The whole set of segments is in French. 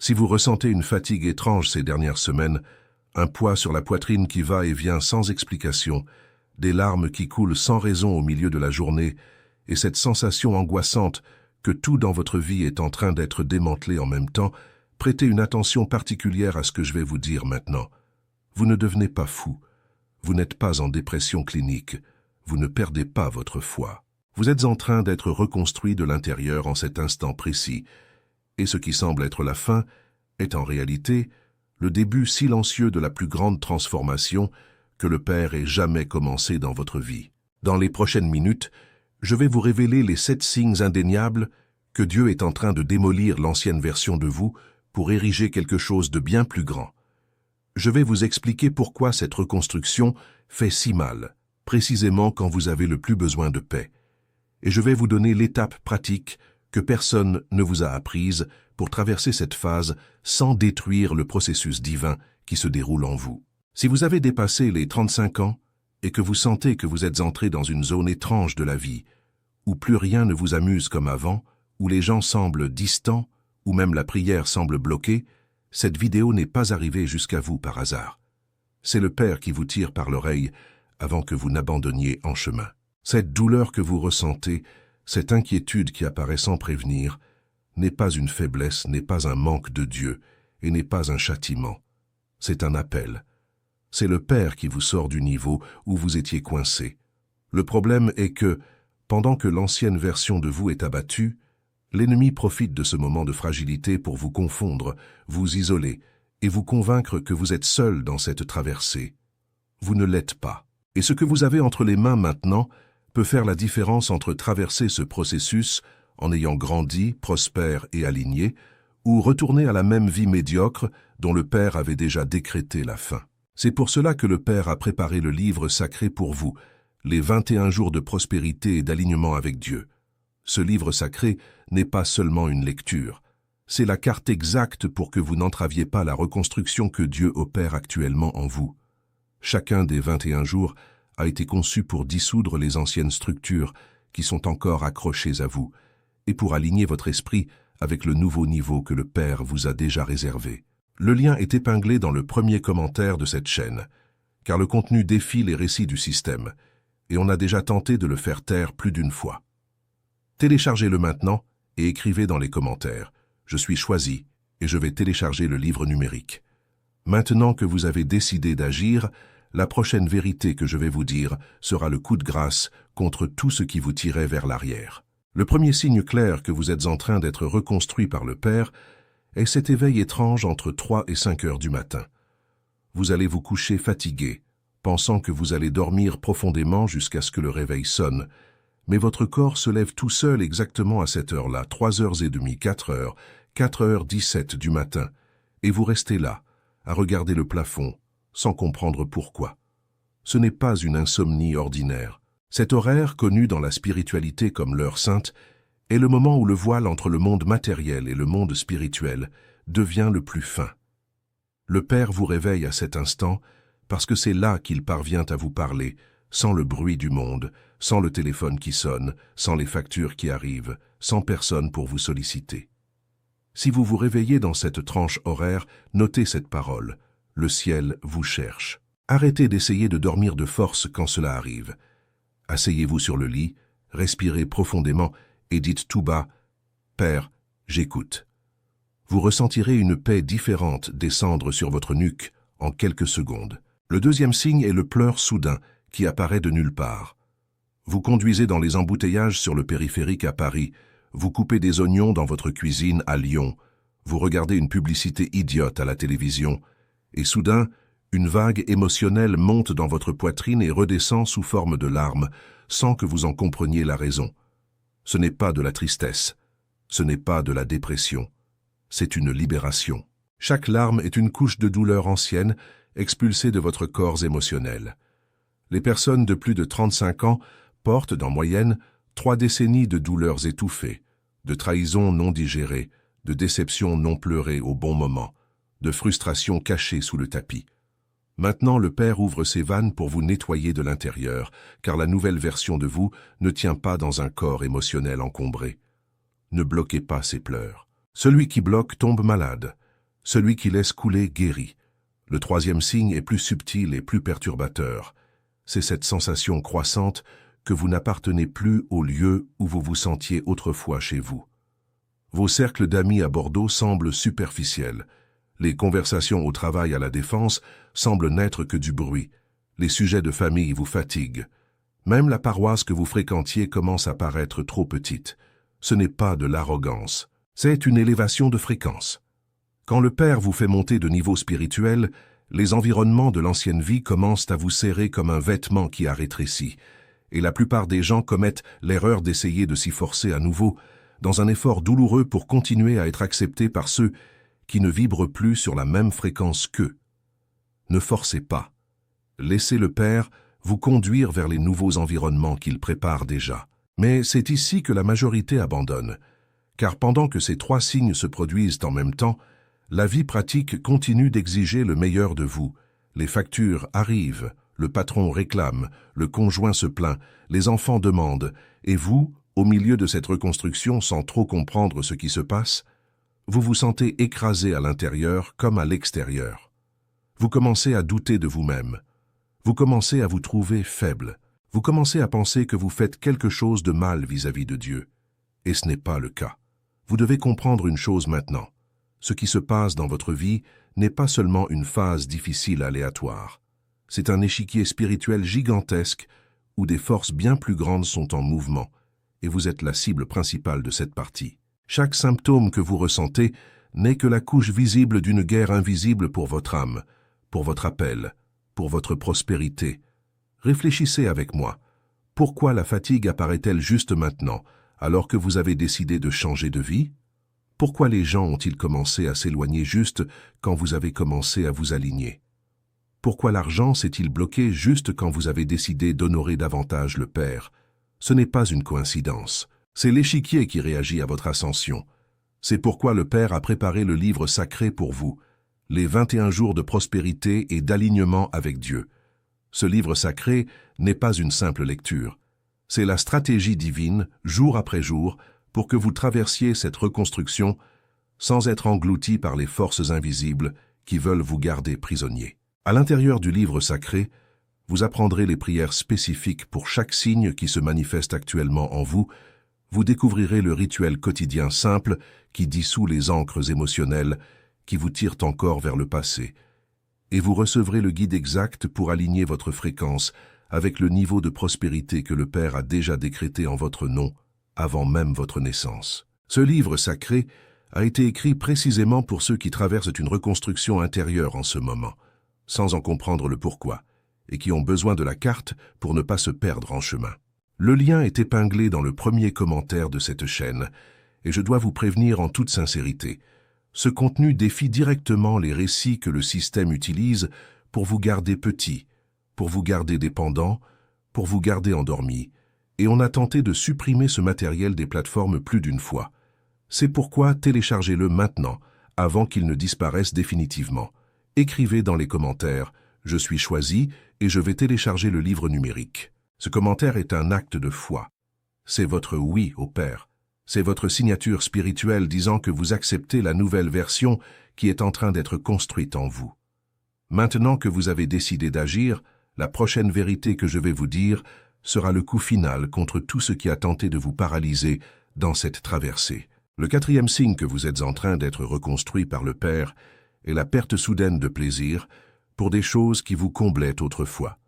Si vous ressentez une fatigue étrange ces dernières semaines, un poids sur la poitrine qui va et vient sans explication, des larmes qui coulent sans raison au milieu de la journée, et cette sensation angoissante que tout dans votre vie est en train d'être démantelé en même temps, prêtez une attention particulière à ce que je vais vous dire maintenant. Vous ne devenez pas fou. Vous n'êtes pas en dépression clinique. Vous ne perdez pas votre foi. Vous êtes en train d'être reconstruit de l'intérieur en cet instant précis, et ce qui semble être la fin est en réalité le début silencieux de la plus grande transformation que le Père ait jamais commencé dans votre vie. Dans les prochaines minutes, je vais vous révéler les 7 signes indéniables que Dieu est en train de démolir l'ancienne version de vous pour ériger quelque chose de bien plus grand. Je vais vous expliquer pourquoi cette reconstruction fait si mal, précisément quand vous avez le plus besoin de paix. Et je vais vous donner l'étape pratique que personne ne vous a apprise pour traverser cette phase sans détruire le processus divin qui se déroule en vous. Si vous avez dépassé les 35 ans et que vous sentez que vous êtes entré dans une zone étrange de la vie, où plus rien ne vous amuse comme avant, où les gens semblent distants, où même la prière semble bloquée, cette vidéo n'est pas arrivée jusqu'à vous par hasard. C'est le Père qui vous tire par l'oreille avant que vous n'abandonniez en chemin. Cette douleur que vous ressentez, cette inquiétude qui apparaît sans prévenir, n'est pas une faiblesse, n'est pas un manque de Dieu et n'est pas un châtiment. C'est un appel. C'est le Père qui vous sort du niveau où vous étiez coincé. Le problème est que, pendant que l'ancienne version de vous est abattue, l'ennemi profite de ce moment de fragilité pour vous confondre, vous isoler et vous convaincre que vous êtes seul dans cette traversée. Vous ne l'êtes pas. Et ce que vous avez entre les mains maintenant peut faire la différence entre traverser ce processus en ayant grandi, prospère et aligné, ou retourner à la même vie médiocre dont le Père avait déjà décrété la fin. C'est pour cela que le Père a préparé le livre sacré pour vous, les 21 jours de prospérité et d'alignement avec Dieu. Ce livre sacré n'est pas seulement une lecture, c'est la carte exacte pour que vous n'entraviez pas la reconstruction que Dieu opère actuellement en vous. Chacun des 21 jours a été conçu pour dissoudre les anciennes structures qui sont encore accrochées à vous et pour aligner votre esprit avec le nouveau niveau que le Père vous a déjà réservé. Le lien est épinglé dans le premier commentaire de cette chaîne, car le contenu défie les récits du système, et on a déjà tenté de le faire taire plus d'une fois. Téléchargez-le maintenant et écrivez dans les commentaires « Je suis choisi et je vais télécharger le livre numérique ». Maintenant que vous avez décidé d'agir, la prochaine vérité que je vais vous dire sera le coup de grâce contre tout ce qui vous tirait vers l'arrière. Le premier signe clair que vous êtes en train d'être reconstruit par le Père est cet éveil étrange entre 3 et 5 heures du matin. Vous allez vous coucher fatigué, pensant que vous allez dormir profondément jusqu'à ce que le réveil sonne, mais votre corps se lève tout seul exactement à cette heure-là, 3h30, 4h, 4h17 du matin, et vous restez là, à regarder le plafond, sans comprendre pourquoi. Ce n'est pas une insomnie ordinaire. Cet horaire, connu dans la spiritualité comme l'heure sainte, est le moment où le voile entre le monde matériel et le monde spirituel devient le plus fin. Le Père vous réveille à cet instant parce que c'est là qu'il parvient à vous parler, sans le bruit du monde, sans le téléphone qui sonne, sans les factures qui arrivent, sans personne pour vous solliciter. Si vous vous réveillez dans cette tranche horaire, notez cette parole. Le ciel vous cherche. Arrêtez d'essayer de dormir de force quand cela arrive. Asseyez-vous sur le lit, respirez profondément et dites tout bas « Père, j'écoute ». Vous ressentirez une paix différente descendre sur votre nuque en quelques secondes. Le deuxième signe est le pleur soudain qui apparaît de nulle part. Vous conduisez dans les embouteillages sur le périphérique à Paris, vous coupez des oignons dans votre cuisine à Lyon, vous regardez une publicité idiote à la télévision, et soudain, une vague émotionnelle monte dans votre poitrine et redescend sous forme de larmes, sans que vous en compreniez la raison. Ce n'est pas de la tristesse, ce n'est pas de la dépression, c'est une libération. Chaque larme est une couche de douleur ancienne expulsée de votre corps émotionnel. Les personnes de plus de 35 ans portent, en moyenne, 3 décennies de douleurs étouffées, de trahisons non digérées, de déceptions non pleurées au bon moment, de frustrations cachées sous le tapis. Maintenant, le Père ouvre ses vannes pour vous nettoyer de l'intérieur, car la nouvelle version de vous ne tient pas dans un corps émotionnel encombré. Ne bloquez pas ces pleurs. Celui qui bloque tombe malade. Celui qui laisse couler guérit. Le troisième signe est plus subtil et plus perturbateur. C'est cette sensation croissante que vous n'appartenez plus au lieu où vous vous sentiez autrefois chez vous. Vos cercles d'amis à Bordeaux semblent superficiels. Les conversations au travail à la Défense semblent n'être que du bruit. Les sujets de famille vous fatiguent. Même la paroisse que vous fréquentiez commence à paraître trop petite. Ce n'est pas de l'arrogance, c'est une élévation de fréquence. Quand le Père vous fait monter de niveau spirituel, les environnements de l'ancienne vie commencent à vous serrer comme un vêtement qui a rétréci, et la plupart des gens commettent l'erreur d'essayer de s'y forcer à nouveau, dans un effort douloureux pour continuer à être acceptés par ceux qui ne vibrent plus sur la même fréquence qu'eux. Ne forcez pas. Laissez le Père vous conduire vers les nouveaux environnements qu'il prépare déjà. Mais c'est ici que la majorité abandonne, car pendant que ces trois signes se produisent en même temps, la vie pratique continue d'exiger le meilleur de vous. Les factures arrivent, le patron réclame, le conjoint se plaint, les enfants demandent, et vous, au milieu de cette reconstruction sans trop comprendre ce qui se passe, vous vous sentez écrasé à l'intérieur comme à l'extérieur. Vous commencez à douter de vous-même. Vous commencez à vous trouver faible. Vous commencez à penser que vous faites quelque chose de mal vis-à-vis de Dieu. Et ce n'est pas le cas. Vous devez comprendre une chose maintenant. Ce qui se passe dans votre vie n'est pas seulement une phase difficile aléatoire. C'est un échiquier spirituel gigantesque où des forces bien plus grandes sont en mouvement, et vous êtes la cible principale de cette partie. Chaque symptôme que vous ressentez n'est que la couche visible d'une guerre invisible pour votre âme, pour votre appel, pour votre prospérité. Réfléchissez avec moi. Pourquoi la fatigue apparaît-elle juste maintenant, alors que vous avez décidé de changer de vie? Pourquoi les gens ont-ils commencé à s'éloigner juste quand vous avez commencé à vous aligner? Pourquoi l'argent s'est-il bloqué juste quand vous avez décidé d'honorer davantage le Père? Ce n'est pas une coïncidence. C'est l'échiquier qui réagit à votre ascension. C'est pourquoi le Père a préparé le livre sacré pour vous, les 21 jours de prospérité et d'alignement avec Dieu. Ce livre sacré n'est pas une simple lecture. C'est la stratégie divine, jour après jour, pour que vous traversiez cette reconstruction sans être englouti par les forces invisibles qui veulent vous garder prisonnier. À l'intérieur du livre sacré, vous apprendrez les prières spécifiques pour chaque signe qui se manifeste actuellement en vous. Vous découvrirez le rituel quotidien simple qui dissout les ancres émotionnelles qui vous tirent encore vers le passé. Et vous recevrez le guide exact pour aligner votre fréquence avec le niveau de prospérité que le Père a déjà décrété en votre nom avant même votre naissance. Ce livre sacré a été écrit précisément pour ceux qui traversent une reconstruction intérieure en ce moment, sans en comprendre le pourquoi, et qui ont besoin de la carte pour ne pas se perdre en chemin. Le lien est épinglé dans le premier commentaire de cette chaîne, et je dois vous prévenir en toute sincérité. Ce contenu défie directement les récits que le système utilise pour vous garder petit, pour vous garder dépendant, pour vous garder endormi, et on a tenté de supprimer ce matériel des plateformes plus d'une fois. C'est pourquoi téléchargez-le maintenant, avant qu'il ne disparaisse définitivement. Écrivez dans les commentaires « Je suis choisi et je vais télécharger le livre numérique ». Ce commentaire est un acte de foi. C'est votre oui au Père. C'est votre signature spirituelle disant que vous acceptez la nouvelle version qui est en train d'être construite en vous. Maintenant que vous avez décidé d'agir, la prochaine vérité que je vais vous dire sera le coup final contre tout ce qui a tenté de vous paralyser dans cette traversée. Le quatrième signe que vous êtes en train d'être reconstruit par le Père est la perte soudaine de plaisir pour des choses qui vous comblaient autrefois.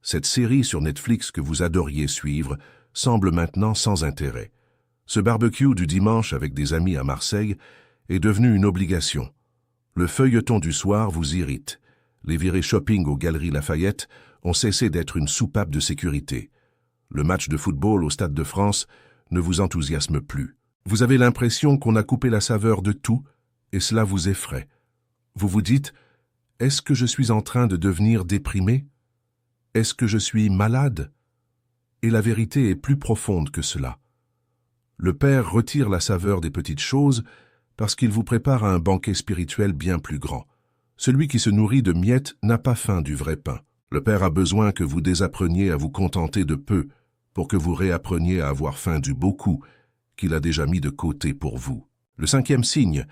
Cette série sur Netflix que vous adoriez suivre semble maintenant sans intérêt. Ce barbecue du dimanche avec des amis à Marseille est devenu une obligation. Le feuilleton du soir vous irrite. Les virées shopping aux Galeries Lafayette ont cessé d'être une soupape de sécurité. Le match de football au Stade de France ne vous enthousiasme plus. Vous avez l'impression qu'on a coupé la saveur de tout et cela vous effraie. Vous vous dites « Est-ce que je suis en train de devenir déprimé ? Est-ce que je suis malade ?» Et la vérité est plus profonde que cela. Le Père retire la saveur des petites choses parce qu'il vous prépare à un banquet spirituel bien plus grand. Celui qui se nourrit de miettes n'a pas faim du vrai pain. Le Père a besoin que vous désappreniez à vous contenter de peu pour que vous réappreniez à avoir faim du beaucoup qu'il a déjà mis de côté pour vous. Le cinquième signe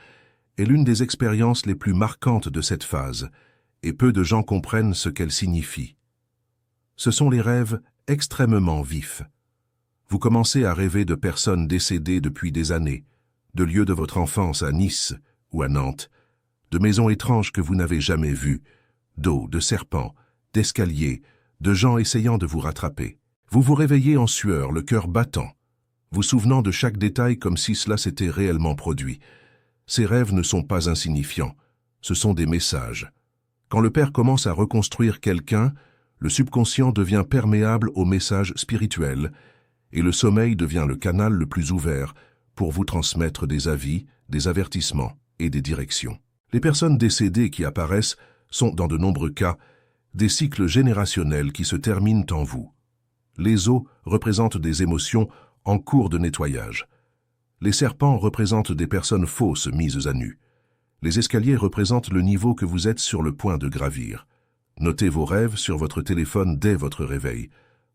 est l'une des expériences les plus marquantes de cette phase, et peu de gens comprennent ce qu'elle signifie. Ce sont les rêves extrêmement vifs. Vous commencez à rêver de personnes décédées depuis des années, de lieux de votre enfance à Nice ou à Nantes, de maisons étranges que vous n'avez jamais vues, d'eau, de serpents, d'escaliers, de gens essayant de vous rattraper. Vous vous réveillez en sueur, le cœur battant, vous souvenant de chaque détail comme si cela s'était réellement produit. Ces rêves ne sont pas insignifiants, ce sont des messages. Quand le Père commence à reconstruire quelqu'un, le subconscient devient perméable aux messages spirituels et le sommeil devient le canal le plus ouvert pour vous transmettre des avis, des avertissements et des directions. Les personnes décédées qui apparaissent sont, dans de nombreux cas, des cycles générationnels qui se terminent en vous. Les os représentent des émotions en cours de nettoyage. Les serpents représentent des personnes fausses mises à nu. Les escaliers représentent le niveau que vous êtes sur le point de gravir. Notez vos rêves sur votre téléphone dès votre réveil.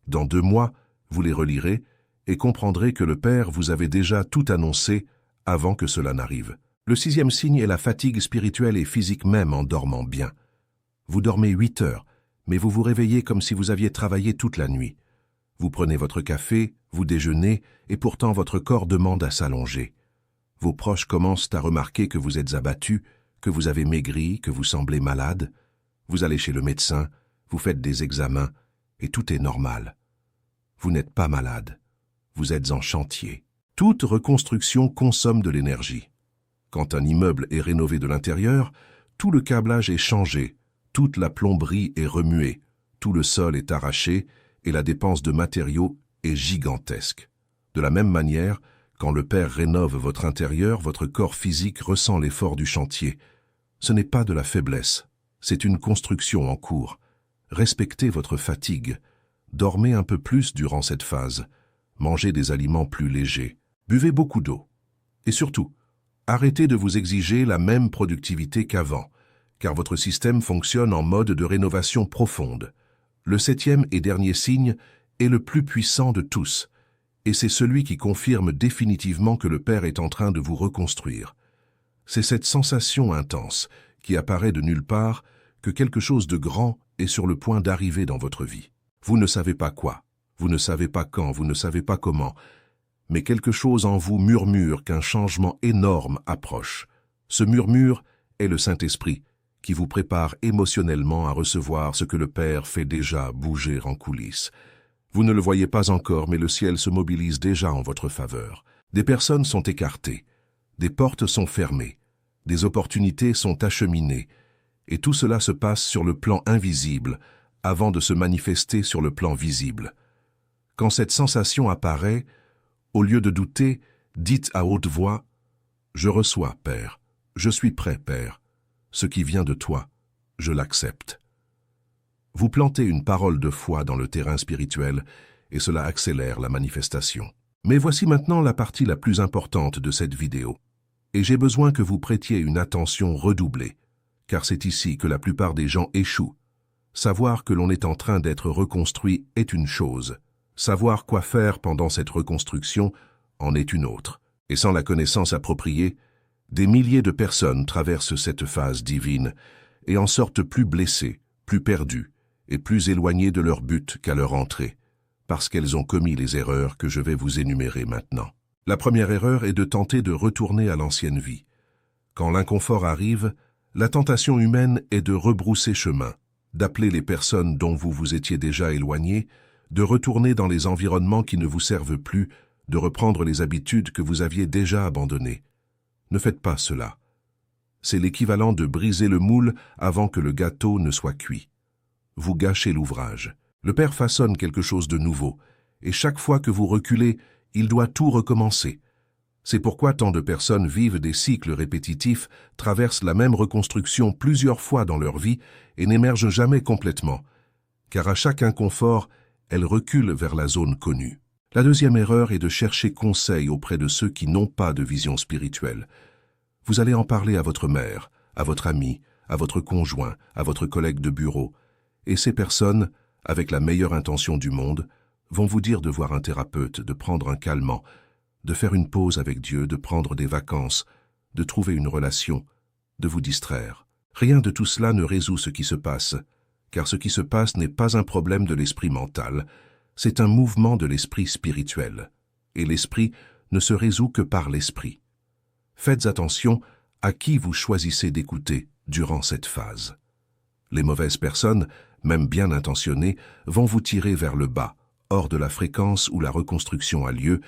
Dans 2 mois, vous les relirez et comprendrez que le Père vous avait déjà tout annoncé avant que cela n'arrive. Le 6e signe est la fatigue spirituelle et physique même en dormant bien. Vous dormez 8 heures, mais vous vous réveillez comme si vous aviez travaillé toute la nuit. Vous prenez votre café, vous déjeunez, et pourtant votre corps demande à s'allonger. Vos proches commencent à remarquer que vous êtes abattu, que vous avez maigri, que vous semblez malade. Vous allez chez le médecin, vous faites des examens, et tout est normal. Vous n'êtes pas malade. Vous êtes en chantier. Toute reconstruction consomme de l'énergie. Quand un immeuble est rénové de l'intérieur, tout le câblage est changé, toute la plomberie est remuée, tout le sol est arraché et la dépense de matériaux est gigantesque. De la même manière, quand le Père rénove votre intérieur, votre corps physique ressent l'effort du chantier. Ce n'est pas de la faiblesse, c'est une construction en cours. Respectez votre fatigue. Dormez un peu plus durant cette phase. Mangez des aliments plus légers. Buvez beaucoup d'eau. Et surtout, arrêtez de vous exiger la même productivité qu'avant, car votre système fonctionne en mode de rénovation profonde. Le 7e et dernier signe est le plus puissant de tous, et c'est celui qui confirme définitivement que le Père est en train de vous reconstruire. C'est cette sensation intense, qui apparaît de nulle part, que quelque chose de grand est sur le point d'arriver dans votre vie. Vous ne savez pas quoi, vous ne savez pas quand, vous ne savez pas comment, mais quelque chose en vous murmure qu'un changement énorme approche. Ce murmure est le Saint-Esprit, qui vous prépare émotionnellement à recevoir ce que le Père fait déjà bouger en coulisses. Vous ne le voyez pas encore, mais le ciel se mobilise déjà en votre faveur. Des personnes sont écartées, des portes sont fermées, des opportunités sont acheminées, et tout cela se passe sur le plan invisible, avant de se manifester sur le plan visible. Quand cette sensation apparaît, au lieu de douter, dites à haute voix « Je reçois, Père, je suis prêt, Père. Ce qui vient de toi, je l'accepte. » Vous plantez une parole de foi dans le terrain spirituel et cela accélère la manifestation. Mais voici maintenant la partie la plus importante de cette vidéo. Et j'ai besoin que vous prêtiez une attention redoublée, car c'est ici que la plupart des gens échouent. Savoir que l'on est en train d'être reconstruit est une chose. Savoir quoi faire pendant cette reconstruction en est une autre. Et sans la connaissance appropriée, des milliers de personnes traversent cette phase divine et en sortent plus blessées, plus perdues et plus éloignées de leur but qu'à leur entrée, parce qu'elles ont commis les erreurs que je vais vous énumérer maintenant. La première erreur est de tenter de retourner à l'ancienne vie. Quand l'inconfort arrive, la tentation humaine est de rebrousser chemin, d'appeler les personnes dont vous vous étiez déjà éloigné, de retourner dans les environnements qui ne vous servent plus, de reprendre les habitudes que vous aviez déjà abandonnées. Ne faites pas cela. C'est l'équivalent de briser le moule avant que le gâteau ne soit cuit. Vous gâchez l'ouvrage. Le Père façonne quelque chose de nouveau, et chaque fois que vous reculez, il doit tout recommencer. C'est pourquoi tant de personnes vivent des cycles répétitifs, traversent la même reconstruction plusieurs fois dans leur vie et n'émergent jamais complètement, car à chaque inconfort, elles reculent vers la zone connue. La deuxième erreur est de chercher conseil auprès de ceux qui n'ont pas de vision spirituelle. Vous allez en parler à votre mère, à votre ami, à votre conjoint, à votre collègue de bureau, et ces personnes, avec la meilleure intention du monde, vont vous dire de voir un thérapeute, de prendre un calmant, de faire une pause avec Dieu, de prendre des vacances, de trouver une relation, de vous distraire. Rien de tout cela ne résout ce qui se passe, car ce qui se passe n'est pas un problème de l'esprit mental, c'est un mouvement de l'esprit spirituel. Et l'esprit ne se résout que par l'esprit. Faites attention à qui vous choisissez d'écouter durant cette phase. Les mauvaises personnes, même bien intentionnées, vont vous tirer vers le bas, hors de la fréquence où la reconstruction a lieu,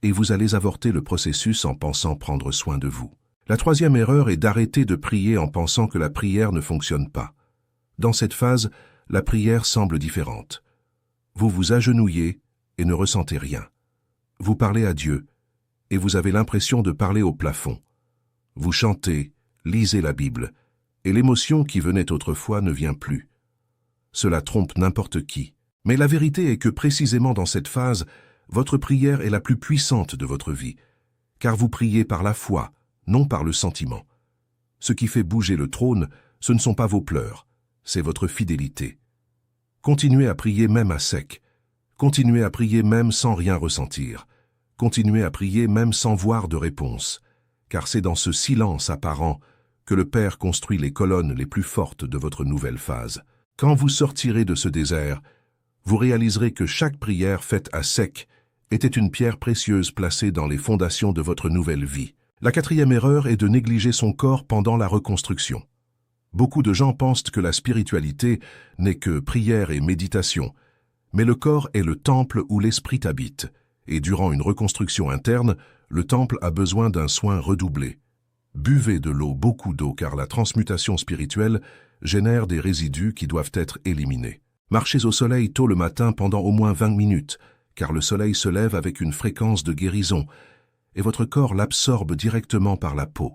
et vous allez avorter le processus en pensant prendre soin de vous. La troisième erreur est d'arrêter de prier en pensant que la prière ne fonctionne pas. Dans cette phase, la prière semble différente. Vous vous agenouillez et ne ressentez rien. Vous parlez à Dieu, et vous avez l'impression de parler au plafond. Vous chantez, lisez la Bible, et l'émotion qui venait autrefois ne vient plus. Cela trompe n'importe qui. Mais la vérité est que précisément dans cette phase, votre prière est la plus puissante de votre vie, car vous priez par la foi, non par le sentiment. Ce qui fait bouger le trône, ce ne sont pas vos pleurs, c'est votre fidélité. Continuez à prier même à sec. Continuez à prier même sans rien ressentir. Continuez à prier même sans voir de réponse, car c'est dans ce silence apparent que le Père construit les colonnes les plus fortes de votre nouvelle phase. Quand vous sortirez de ce désert, vous réaliserez que chaque prière faite à sec était une pierre précieuse placée dans les fondations de votre nouvelle vie. La quatrième erreur est de négliger son corps pendant la reconstruction. Beaucoup de gens pensent que la spiritualité n'est que prière et méditation, mais le corps est le temple où l'esprit habite, et durant une reconstruction interne, le temple a besoin d'un soin redoublé. Buvez de l'eau, beaucoup d'eau, car la transmutation spirituelle génère des résidus qui doivent être éliminés. Marchez au soleil tôt le matin pendant au moins 20 minutes, car le soleil se lève avec une fréquence de guérison, et votre corps l'absorbe directement par la peau.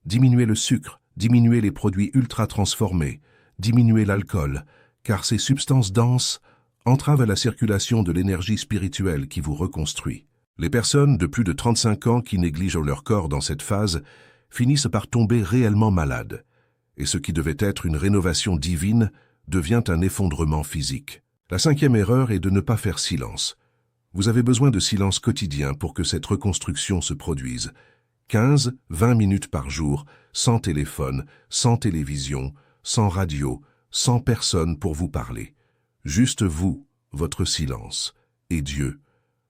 Diminuez le sucre, diminuez les produits ultra transformés, diminuez l'alcool, car ces substances denses entravent la circulation de l'énergie spirituelle qui vous reconstruit. Les personnes de plus de 35 ans qui négligent leur corps dans cette phase finissent par tomber réellement malades, et ce qui devait être une rénovation divine devient un effondrement physique. La cinquième erreur est de ne pas faire silence. Vous avez besoin de silence quotidien pour que cette reconstruction se produise. 15-20 minutes par jour, sans téléphone, sans télévision, sans radio, sans personne pour vous parler. Juste vous, votre silence, et Dieu.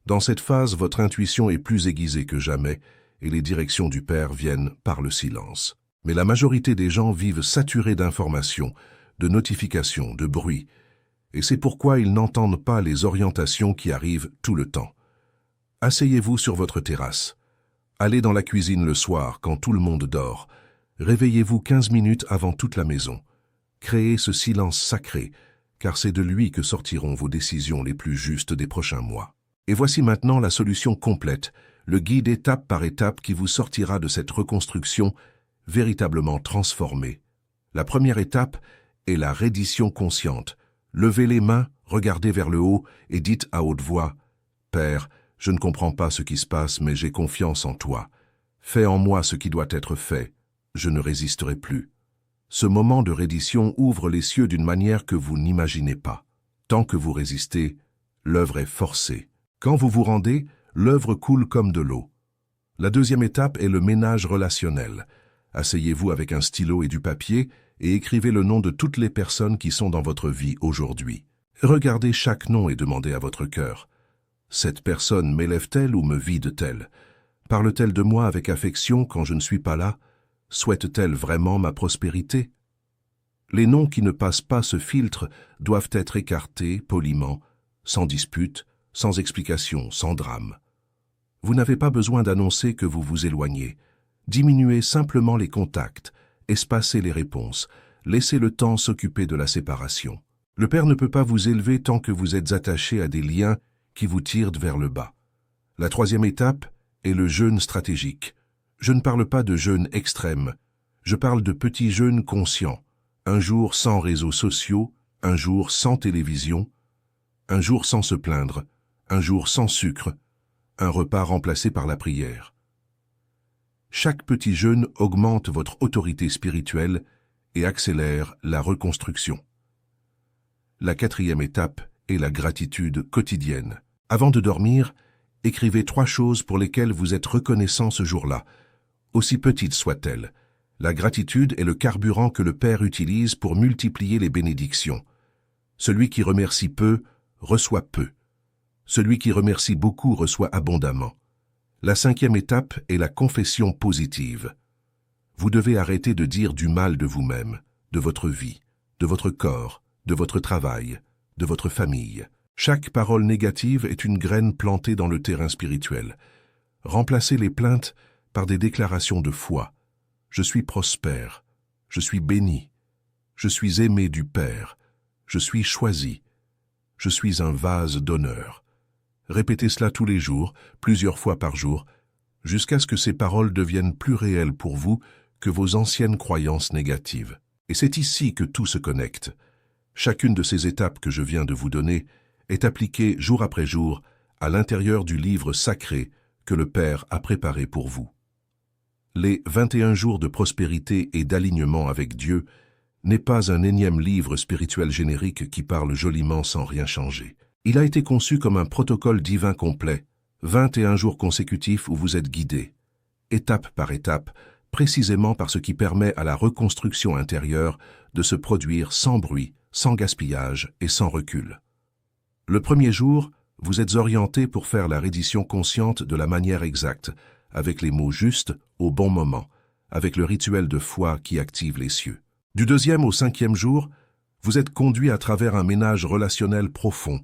Dans cette phase, votre intuition est plus aiguisée que jamais, et les directions du Père viennent par le silence. Mais la majorité des gens vivent saturés d'informations, de notifications, de bruit, et c'est pourquoi ils n'entendent pas les orientations qui arrivent tout le temps. Asseyez-vous sur votre terrasse. Allez dans la cuisine le soir quand tout le monde dort. Réveillez-vous 15 minutes avant toute la maison. Créez ce silence sacré, car c'est de lui que sortiront vos décisions les plus justes des prochains mois. Et voici maintenant la solution complète, le guide étape par étape qui vous sortira de cette reconstruction véritablement transformée. La première étape est la reddition consciente. Levez les mains, regardez vers le haut et dites à haute voix « Père, je ne comprends pas ce qui se passe, mais j'ai confiance en toi. Fais en moi ce qui doit être fait. Je ne résisterai plus. » Ce moment de reddition ouvre les cieux d'une manière que vous n'imaginez pas. Tant que vous résistez, l'œuvre est forcée. Quand vous vous rendez, l'œuvre coule comme de l'eau. La deuxième étape est le ménage relationnel. Asseyez-vous avec un stylo et du papier et écrivez le nom de toutes les personnes qui sont dans votre vie aujourd'hui. Regardez chaque nom et demandez à votre cœur. Cette personne m'élève-t-elle ou me vide-t-elle? Parle-t-elle de moi avec affection quand je ne suis pas là? Souhaite-t-elle vraiment ma prospérité? Les noms qui ne passent pas ce filtre doivent être écartés poliment, sans dispute, sans explication, sans drame. Vous n'avez pas besoin d'annoncer que vous vous éloignez. Diminuez simplement les contacts, espacez les réponses, laissez le temps s'occuper de la séparation. Le Père ne peut pas vous élever tant que vous êtes attaché à des liens qui vous tirent vers le bas. La troisième étape est le jeûne stratégique. Je ne parle pas de jeûne extrême, je parle de petits jeûnes conscients. Un jour sans réseaux sociaux, un jour sans télévision, un jour sans se plaindre, un jour sans sucre, un repas remplacé par la prière. Chaque petit jeûne augmente votre autorité spirituelle et accélère la reconstruction. La quatrième étape est la gratitude quotidienne. Avant de dormir, écrivez 3 choses pour lesquelles vous êtes reconnaissant ce jour-là, aussi petites soient-elles. La gratitude est le carburant que le Père utilise pour multiplier les bénédictions. Celui qui remercie peu, reçoit peu. Celui qui remercie beaucoup reçoit abondamment. La 5e étape est la confession positive. Vous devez arrêter de dire du mal de vous-même, de votre vie, de votre corps, de votre travail, de votre famille. Chaque parole négative est une graine plantée dans le terrain spirituel. Remplacez les plaintes par des déclarations de foi. Je suis prospère, je suis béni, je suis aimé du Père, je suis choisi, je suis un vase d'honneur. Répétez cela tous les jours, plusieurs fois par jour, jusqu'à ce que ces paroles deviennent plus réelles pour vous que vos anciennes croyances négatives. Et c'est ici que tout se connecte. Chacune de ces étapes que je viens de vous donner est appliquée jour après jour à l'intérieur du livre sacré que le Père a préparé pour vous. Les 21 jours de prospérité et d'alignement avec Dieu n'est pas un énième livre spirituel générique qui parle joliment sans rien changer. Il a été conçu comme un protocole divin complet, 21 jours consécutifs où vous êtes guidés, étape par étape, précisément par ce qui permet à la reconstruction intérieure de se produire sans bruit, sans gaspillage et sans recul. Le premier jour, vous êtes orienté pour faire la reddition consciente de la manière exacte, avec les mots justes, au bon moment, avec le rituel de foi qui active les cieux. Du 2e au 5e jour, vous êtes conduit à travers un ménage relationnel profond,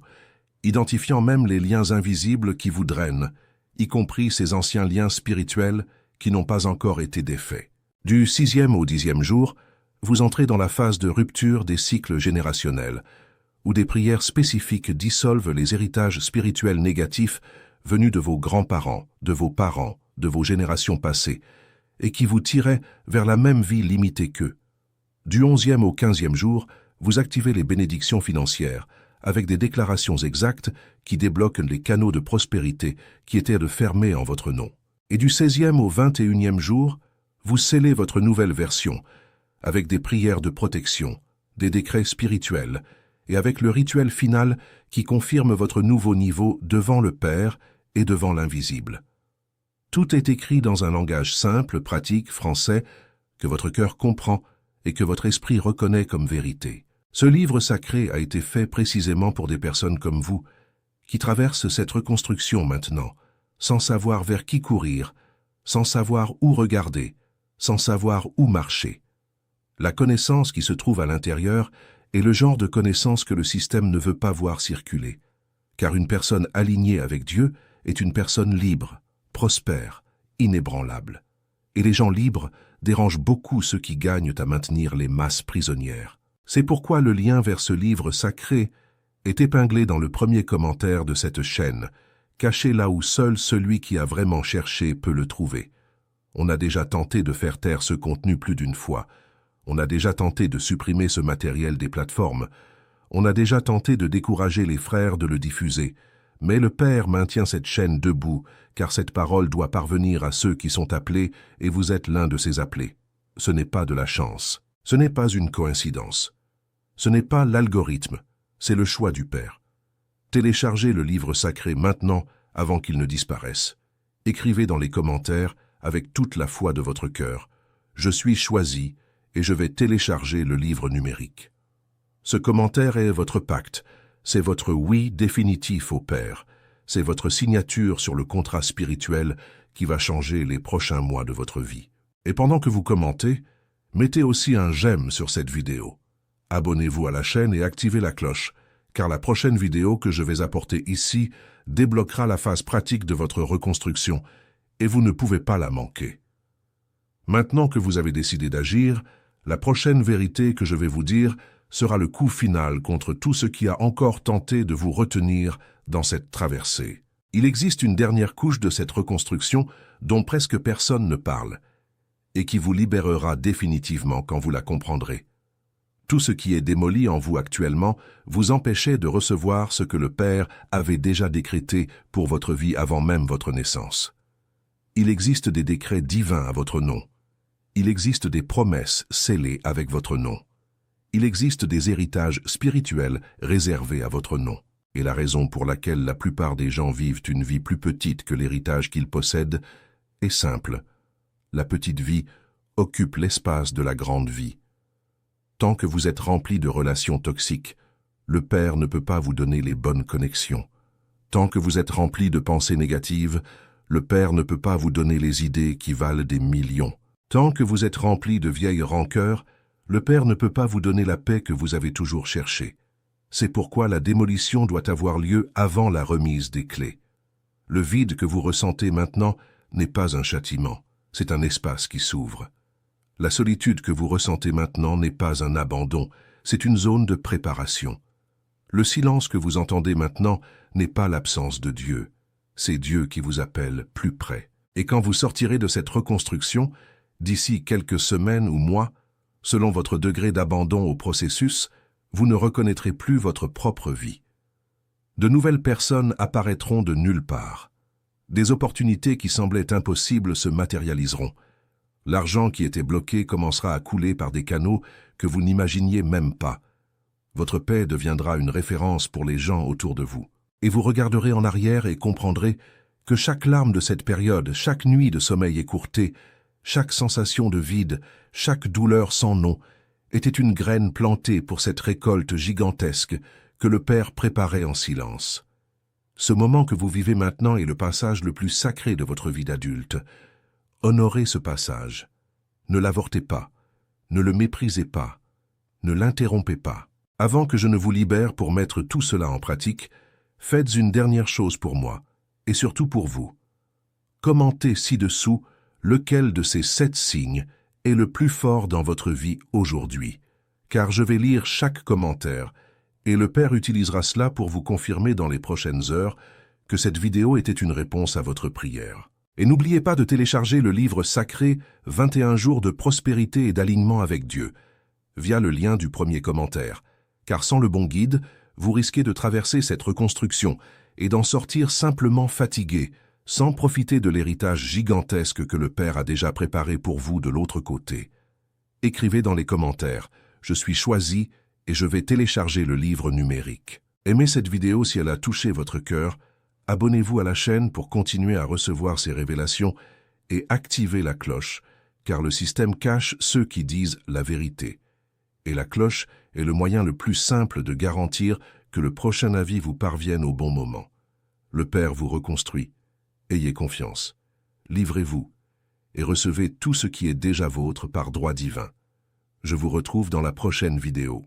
identifiant même les liens invisibles qui vous drainent, y compris ces anciens liens spirituels qui n'ont pas encore été défaits. Du 6e au 10e jour, vous entrez dans la phase de rupture des cycles générationnels, où des prières spécifiques dissolvent les héritages spirituels négatifs venus de vos grands-parents, de vos parents, de vos générations passées, et qui vous tiraient vers la même vie limitée qu'eux. Du 11e au 15e jour, vous activez les bénédictions financières, avec des déclarations exactes qui débloquent les canaux de prospérité qui étaient fermés en votre nom. Et du 16e au 21e jour, vous scellez votre nouvelle version, avec des prières de protection, des décrets spirituels, et avec le rituel final qui confirme votre nouveau niveau devant le Père et devant l'invisible. Tout est écrit dans un langage simple, pratique, français, que votre cœur comprend et que votre esprit reconnaît comme vérité. Ce livre sacré a été fait précisément pour des personnes comme vous, qui traversent cette reconstruction maintenant, sans savoir vers qui courir, sans savoir où regarder, sans savoir où marcher. La connaissance qui se trouve à l'intérieur est le genre de connaissance que le système ne veut pas voir circuler, car une personne alignée avec Dieu est une personne libre, prospère, inébranlable. Et les gens libres dérangent beaucoup ceux qui gagnent à maintenir les masses prisonnières. C'est pourquoi le lien vers ce livre sacré est épinglé dans le premier commentaire de cette chaîne, caché là où seul celui qui a vraiment cherché peut le trouver. On a déjà tenté de faire taire ce contenu plus d'une fois. On a déjà tenté de supprimer ce matériel des plateformes. On a déjà tenté de décourager les frères de le diffuser. Mais le Père maintient cette chaîne debout, car cette parole doit parvenir à ceux qui sont appelés, et vous êtes l'un de ces appelés. Ce n'est pas de la chance. Ce n'est pas une coïncidence. Ce n'est pas l'algorithme. C'est le choix du Père. Téléchargez le livre sacré maintenant, avant qu'il ne disparaisse. Écrivez dans les commentaires, avec toute la foi de votre cœur, « Je suis choisi et je vais télécharger le livre numérique ». Ce commentaire est votre pacte. C'est votre oui définitif au Père. C'est votre signature sur le contrat spirituel qui va changer les prochains mois de votre vie. Et pendant que vous commentez, mettez aussi un j'aime sur cette vidéo. Abonnez-vous à la chaîne et activez la cloche, car la prochaine vidéo que je vais apporter ici débloquera la phase pratique de votre reconstruction et vous ne pouvez pas la manquer. Maintenant que vous avez décidé d'agir, la prochaine vérité que je vais vous dire sera le coup final contre tout ce qui a encore tenté de vous retenir dans cette traversée. Il existe une dernière couche de cette reconstruction dont presque personne ne parle, et qui vous libérera définitivement quand vous la comprendrez. Tout ce qui est démoli en vous actuellement vous empêchait de recevoir ce que le Père avait déjà décrété pour votre vie avant même votre naissance. Il existe des décrets divins à votre nom. Il existe des promesses scellées avec votre nom. Il existe des héritages spirituels réservés à votre nom. Et la raison pour laquelle la plupart des gens vivent une vie plus petite que l'héritage qu'ils possèdent est simple. La petite vie occupe l'espace de la grande vie. Tant que vous êtes rempli de relations toxiques, le Père ne peut pas vous donner les bonnes connexions. Tant que vous êtes rempli de pensées négatives, le Père ne peut pas vous donner les idées qui valent des millions. Tant que vous êtes rempli de vieilles rancœurs, le Père ne peut pas vous donner la paix que vous avez toujours cherchée. C'est pourquoi la démolition doit avoir lieu avant la remise des clés. Le vide que vous ressentez maintenant n'est pas un châtiment, c'est un espace qui s'ouvre. La solitude que vous ressentez maintenant n'est pas un abandon, c'est une zone de préparation. Le silence que vous entendez maintenant n'est pas l'absence de Dieu, c'est Dieu qui vous appelle plus près. Et quand vous sortirez de cette reconstruction, d'ici quelques semaines ou mois, selon votre degré d'abandon au processus, vous ne reconnaîtrez plus votre propre vie. De nouvelles personnes apparaîtront de nulle part. Des opportunités qui semblaient impossibles se matérialiseront. L'argent qui était bloqué commencera à couler par des canaux que vous n'imaginiez même pas. Votre paix deviendra une référence pour les gens autour de vous. Et vous regarderez en arrière et comprendrez que chaque larme de cette période, chaque nuit de sommeil écourté, chaque sensation de vide, chaque douleur sans nom, était une graine plantée pour cette récolte gigantesque que le Père préparait en silence. Ce moment que vous vivez maintenant est le passage le plus sacré de votre vie d'adulte. Honorez ce passage. Ne l'avortez pas. Ne le méprisez pas. Ne l'interrompez pas. Avant que je ne vous libère pour mettre tout cela en pratique, faites une dernière chose pour moi, et surtout pour vous. Commentez ci-dessous lequel de ces 7 signes est le plus fort dans votre vie aujourd'hui, car je vais lire chaque commentaire, et le Père utilisera cela pour vous confirmer dans les prochaines heures que cette vidéo était une réponse à votre prière. Et n'oubliez pas de télécharger le livre sacré 21 jours de prospérité et d'alignement avec Dieu, via le lien du premier commentaire, car sans le bon guide, vous risquez de traverser cette reconstruction et d'en sortir simplement fatigué, sans profiter de l'héritage gigantesque que le Père a déjà préparé pour vous de l'autre côté. Écrivez dans les commentaires « Je suis choisi et je vais télécharger le livre numérique ». Aimez cette vidéo si elle a touché votre cœur, abonnez-vous à la chaîne pour continuer à recevoir ces révélations et activez la cloche, car le système cache ceux qui disent la vérité. Et la cloche est le moyen le plus simple de garantir que le prochain avis vous parvienne au bon moment. Le Père vous reconstruit. Ayez confiance. Livrez-vous et recevez tout ce qui est déjà vôtre par droit divin. Je vous retrouve dans la prochaine vidéo.